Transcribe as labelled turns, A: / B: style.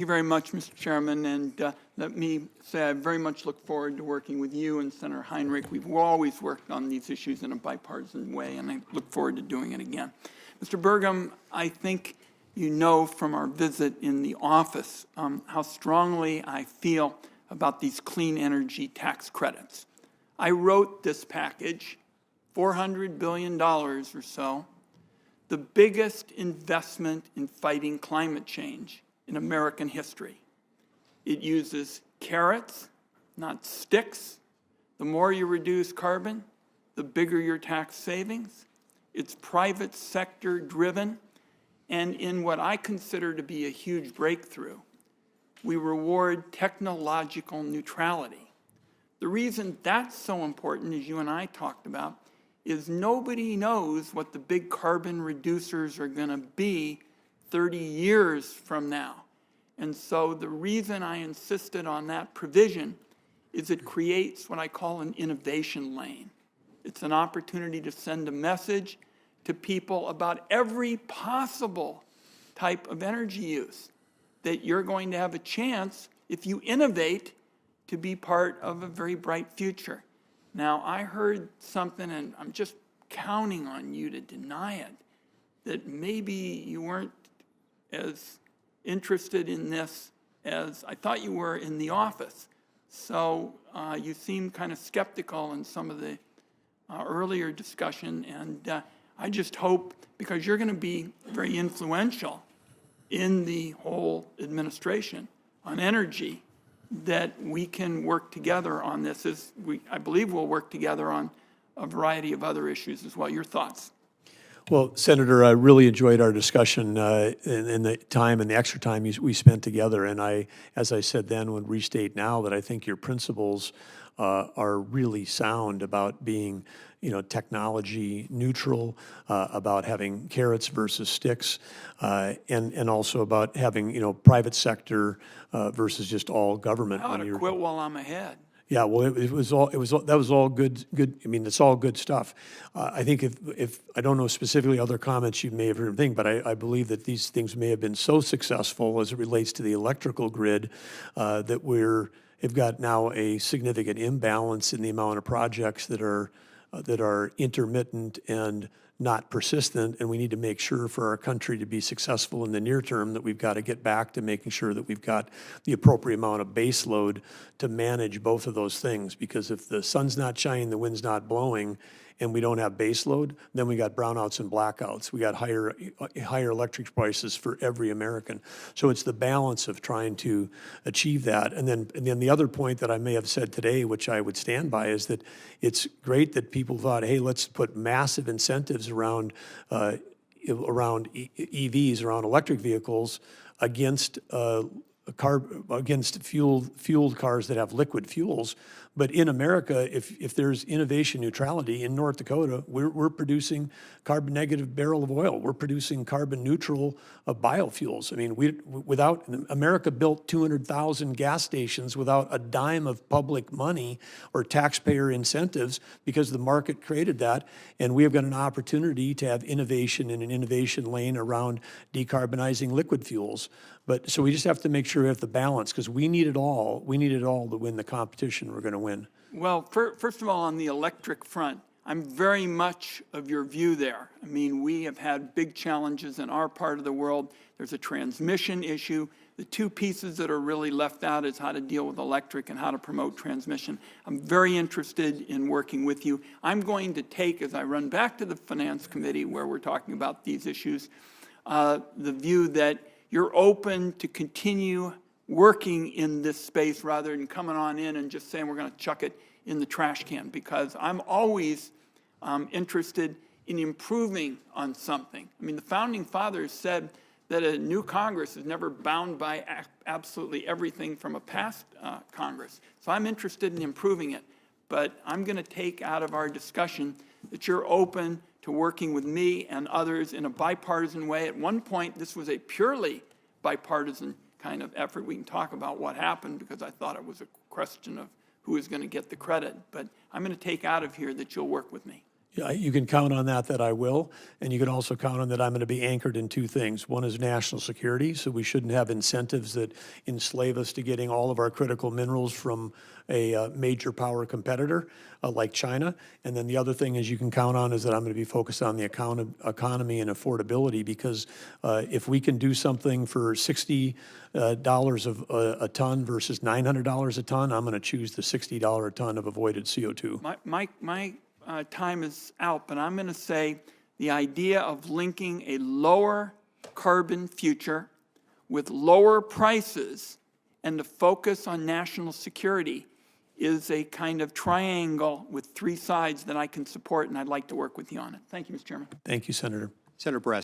A: Thank you very much, Mr. Chairman, and let me say I very much look forward to working with you and Senator Heinrich. We've always worked on these issues in a bipartisan way, and I look forward to doing it again. Mr. Burgum, I think you know from our visit in the office how strongly I feel about these clean energy tax credits. I wrote this package, $400 billion or so, the biggest investment in fighting climate change in American history. It uses carrots, not sticks. The more you reduce carbon, the bigger your tax savings. It's private sector driven, and in what I consider to be a huge breakthrough, we reward technological neutrality. The reason that's so important, as you and I talked about, is nobody knows what the big carbon reducers are going to be 30 years from now. And so the reason I insisted on that provision is it creates what I call an innovation lane. It's an opportunity to send a message to people about every possible type of energy use, that you're going to have a chance, if you innovate, to be part of a very bright future. Now, I heard something, and I'm just counting on you to deny it, that maybe you weren't as interested in this as I thought you were in the office. So you seem kind of skeptical in some of the earlier discussion, and I just hope, because you're going to be very influential in the whole administration on energy, that we can work together on this. I believe we'll work together on a variety of other issues as well. Your thoughts?
B: Well, Senator, I really enjoyed our discussion and the time and the extra time we spent together. And I, as I said then, would restate now that I think your principles are really sound about being, technology neutral, about having carrots versus sticks, and also about having, private sector versus just all government.
A: I ought to quit while I'm ahead.
B: Yeah, well, that was all good. I mean, it's all good stuff. I think if I don't know specifically other comments you may have heard, but I believe that these things may have been so successful as it relates to the electrical grid that we've got now a significant imbalance in the amount of projects that are intermittent and not persistent, and we need to make sure for our country to be successful in the near term that we've got to get back to making sure that we've got the appropriate amount of base load to manage both of those things. Because if the sun's not shining, the wind's not blowing, and we don't have base load, then we got brownouts and blackouts. We got higher electric prices for every American. So it's the balance of trying to achieve that. And then the other point that I may have said today, which I would stand by, is that it's great that people thought, hey, let's put massive incentives around EVs, around electric vehicles, against fueled cars that have liquid fuels. But in America, if there's innovation neutrality, in North Dakota, we're producing carbon negative barrel of oil. We're producing carbon neutral biofuels. I mean, America built 200,000 gas stations without a dime of public money or taxpayer incentives because the market created that. And we have got an opportunity to have innovation in an innovation lane around decarbonizing liquid fuels. But so we just have to make sure we have the balance, because we need it all. We need it all to win the competition we're going to win.
A: Well, first of all, on the electric front, I'm very much of your view there. I mean, we have had big challenges in our part of the world. There's a transmission issue. The two pieces that are really left out is how to deal with electric and how to promote transmission. I'm very interested in working with you. I'm going to take, as I run back to the Finance Committee where we're talking about these issues, the view that you're open to continue working in this space rather than coming on in and just saying we're going to chuck it in the trash can, because I'm always interested in improving on something. I mean, the Founding Fathers said that a new Congress is never bound by absolutely everything from a past Congress. So I'm interested in improving it. But I'm going to take out of our discussion that you're open to working with me and others in a bipartisan way. At one point, this was a purely bipartisan kind of effort. We can talk about what happened, because I thought it was a question of who is going to get the credit. But I'm going to take out of here that you'll work with me.
B: Yeah, you can count on that I will, and you can also count on that I'm going to be anchored in two things. One is national security, so we shouldn't have incentives that enslave us to getting all of our critical minerals from a major power competitor like China. And then the other thing is you can count on is that I'm going to be focused on the economy and affordability, because if we can do something for $60 a ton versus $900 a ton, I'm going to choose the $60 a ton of avoided CO2.
A: My time is out, but I'm going to say the idea of linking a lower carbon future with lower prices and the focus on national security is a kind of triangle with three sides that I can support, and I'd like to work with you on it. Thank you, Mr. Chairman.
B: Thank you, Senator.
C: Senator Bress.